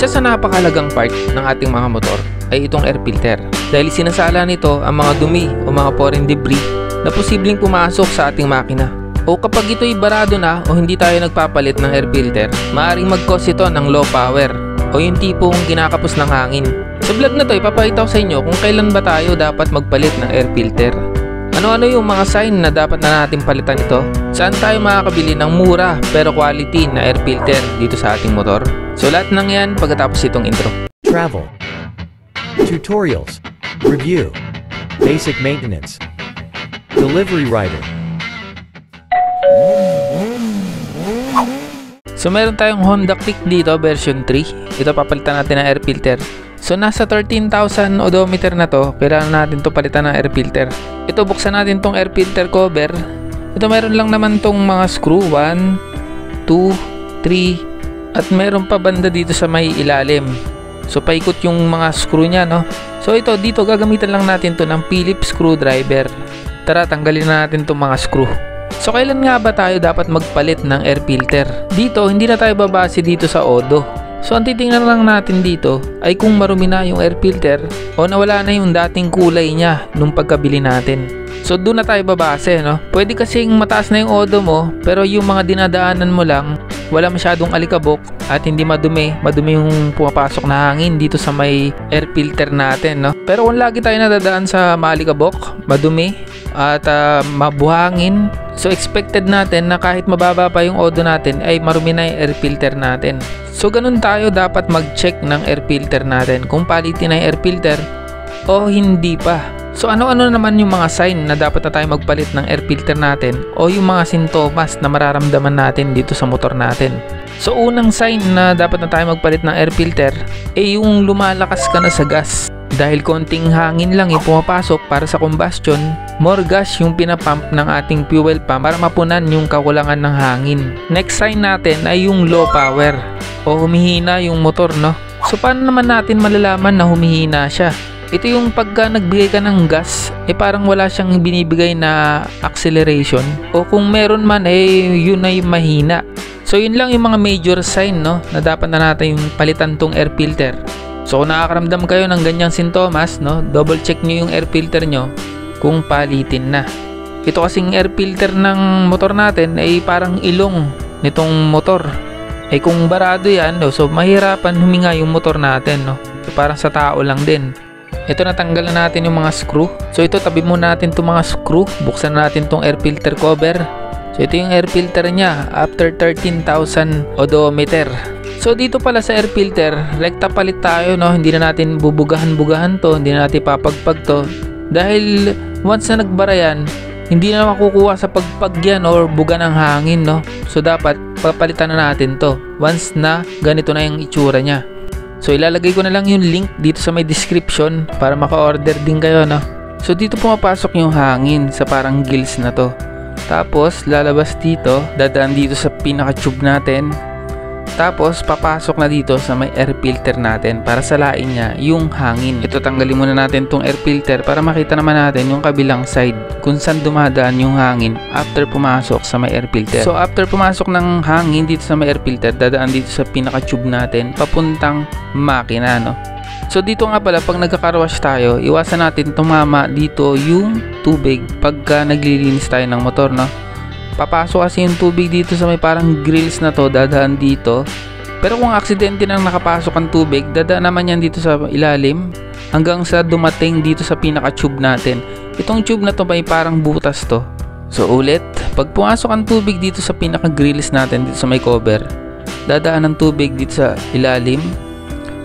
Isa sa napakahalagang part ng ating mga motor ay itong air filter dahil sinasala nito ang mga dumi o mga foreign debris na posibleng pumasok sa ating makina. O kapag ito'y barado na o hindi tayo nagpapalit ng air filter, maaaring mag-cause ito ng low power o yung tipong kinakapos ng hangin. Sa vlog na to, ipapakita ko sa inyo kung kailan ba tayo dapat magpalit ng air filter. Ano-ano yung mga sign na dapat na natin palitan ito? Saan tayo makakabili ng mura pero quality na air filter dito sa ating motor? So lahat ng yan pagkatapos itong intro. Travel, tutorials, review, basic maintenance, delivery rider. So meron tayong Honda Click dito version 3. Ito papalitan natin ng air filter. So nasa 13,000 odometer na to, kailangan natin to palitan ng air filter. Ito buksan natin tong air filter cover. Ito meron lang naman tong mga screw 1, 2, 3 at meron pa banda dito sa may ilalim. So paikot yung mga screw nya, no. So ito dito gagamitan lang natin to ng Phillips screwdriver. Tara tanggalin na natin tong mga screw. So kailan nga ba tayo dapat magpalit ng air filter? Dito hindi na tayo babase dito sa odo. So ang titingnan lang natin dito ay kung marumi na yung air filter o nawala na yung dating kulay niya nung pagkabili natin. So doon na tayo babase, no? Pwede kasing mataas na yung odo mo pero yung mga dinadaanan mo lang wala masyadong alikabok at hindi madumi yung pumapasok na hangin dito sa may air filter natin, no? Pero kung lagi tayo nadadaan sa maalikabok, madumi at mabuhangin, so expected natin na kahit mababa pa yung odo natin ay marumi na yung air filter natin. So ganun tayo dapat mag-check ng air filter natin kung palitin na yung air filter o hindi pa. So ano-ano naman yung mga sign na dapat na tayo magpalit ng air filter natin o yung mga sintomas na mararamdaman natin dito sa motor natin. So unang sign na dapat na tayo magpalit ng air filter ay yung lumalakas ka na sa gas. Dahil konting hangin lang yung pumapasok para sa combustion, more gas yung pinapump ng ating fuel pump para mapunan yung kakulangan ng hangin. Next sign natin ay yung low power o humihina yung motor, no? So paano naman natin malalaman na humihina siya? Ito yung pagka nagbigay ka ng gas, parang wala siyang binibigay na acceleration. O kung meron man, yun ay mahina. So yun lang yung mga major sign, no, na dapat na natin yung palitan tong air filter. So kung nakakaramdam kayo ng ganyang sintomas, no, double check nyo yung air filter nyo kung palitin na. Ito kasing air filter ng motor natin ay parang ilong nitong motor. Kung barado yan, no, so mahirapan huminga yung motor natin, no. So parang sa tao lang din. Ito natanggal na natin yung mga screw. So ito tabi muna natin itong mga screw. Buksan natin itong air filter cover. So ito yung air filter nya after 13,000 odometer. So dito pala sa air filter, rekta palit tayo, no. Hindi na natin bubugahan-bugahan to, hindi na natin papagpag to. Dahil once na nagbara yan, hindi na makukuha sa pagpag yan or buga ng hangin, no. So dapat papalitan na natin to once na ganito na yung itsura nya. So ilalagay ko na lang yung link dito sa may description para maka-order din kayo, no. So dito pumapasok yung hangin sa parang gills na to. Tapos lalabas dito, dadaan dito sa pinaka-tube natin. Tapos papasok na dito sa may air filter natin para salain niya yung hangin. Ito tanggalin muna natin tong air filter para makita naman natin yung kabilang side kung saan dumadaan yung hangin after pumasok sa may air filter. So after pumasok ng hangin dito sa may air filter, dadaan dito sa pinaka-tube natin papuntang makina, no. So dito nga pala pag nagka-car wash tayo, iwasan natin tumama dito yung tubig pagka naglilinis tayo ng motor, no. Papasok kasi yung tubig dito sa may parang grills na to, dadaan dito. Pero kung aksidente nang nakapasok ang tubig, dadaan naman yan dito sa ilalim hanggang sa dumating dito sa pinaka-tube natin. Itong tube na to may parang butas to. So ulit, pag pumasok ang tubig dito sa pinaka-grills natin dito sa may cover, dadaan ang tubig dito sa ilalim.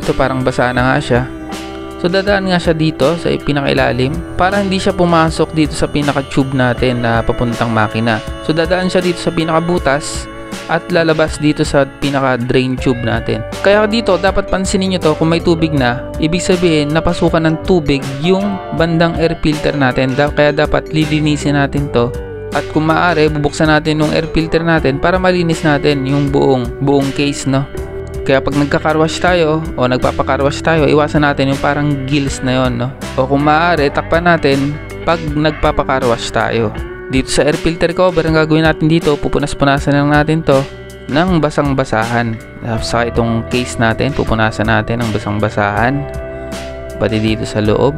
Ito parang basa na nga siya. So dadaan nga siya dito sa pinakailalim para hindi siya pumasok dito sa pinaka-tube natin na papuntang makina. So dadaan siya dito sa pinakabutas at lalabas dito sa pinaka-drain tube natin. Kaya dito dapat pansinin nyo to, kung may tubig na, ibig sabihin napasukan ng tubig yung bandang air filter natin. Kaya dapat lilinisin natin to. At kung maaari, bubuksan natin yung air filter natin para malinis natin yung buong case, no. Kaya pag nagka-carwash tayo o nagpapa-carwash tayo, iwasan natin yung parang gills na yon, no? O kung maaari, takpan natin pag nagpapa-carwash tayo. Dito sa air filter cover, ang gagawin natin dito, pupunas-punasan lang natin to ng basang-basahan. Sa itong case natin, pupunasan natin ng basang-basahan pati dito sa loob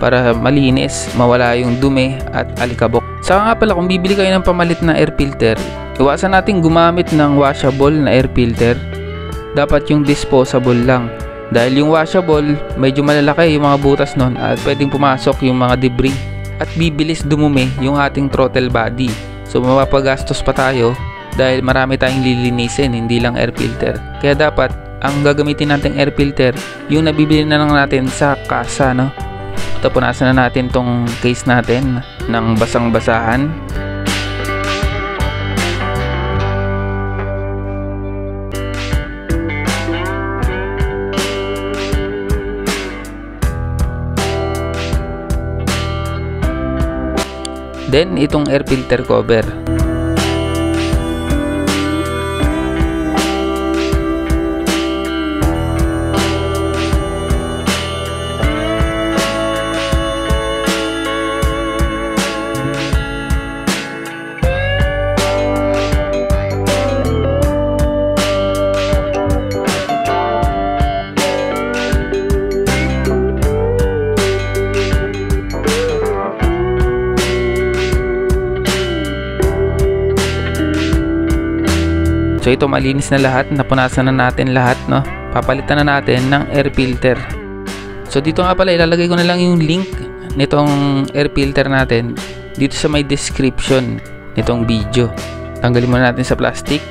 para malinis, mawala yung dumi at alikabok. Saka nga pala, kung bibili kayo ng pamalit na air filter, iwasan natin gumamit ng washable na air filter. Dapat yung disposable lang. Dahil yung washable, medyo malalaki yung mga butas nun at pwedeng pumasok yung mga debris at bibilis dumumi yung ating throttle body. So mapapagastos pa tayo dahil marami tayong lilinisin, hindi lang air filter. Kaya dapat ang gagamitin nating air filter, yung nabibili na lang natin sa kasa, no? Ito, punasan na natin tong case natin ng basang-basahan. Then, itong air filter cover. So ito, malinis na lahat, napunasan na natin lahat, no? Papalitan na natin ng air filter. So dito nga pala, ilalagay ko na lang yung link nitong air filter natin dito sa may description nitong video. Tanggalin muna natin sa plastic.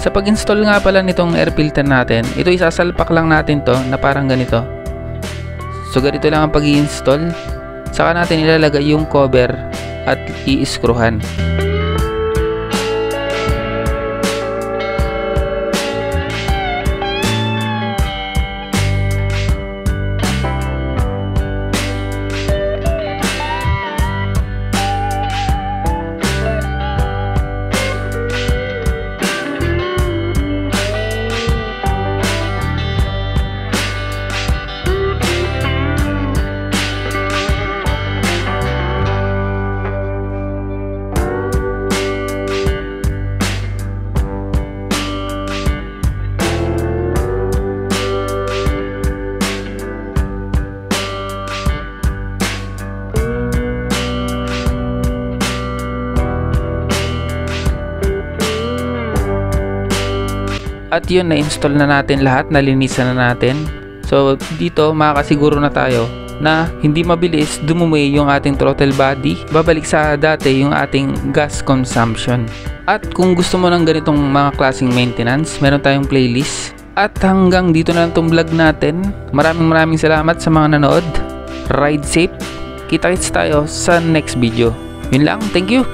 Sa pag-install nga pala nitong air filter natin, ito isasalpak lang natin to na parang ganito. So ganito lang ang pag-i-install. Saka natin ilalagay yung cover at i-screwhan. At yun, na-install na natin lahat, nalinisan na natin. So dito makakasiguro na tayo na hindi mabilis dumumi yung ating throttle body, babalik sa dati yung ating gas consumption. At kung gusto mo ng ganitong mga klaseng maintenance, meron tayong playlist. At hanggang dito na lang itong vlog natin. Maraming salamat sa mga nanood. Ride safe. Kita-kits tayo sa next video. Yun lang, thank you.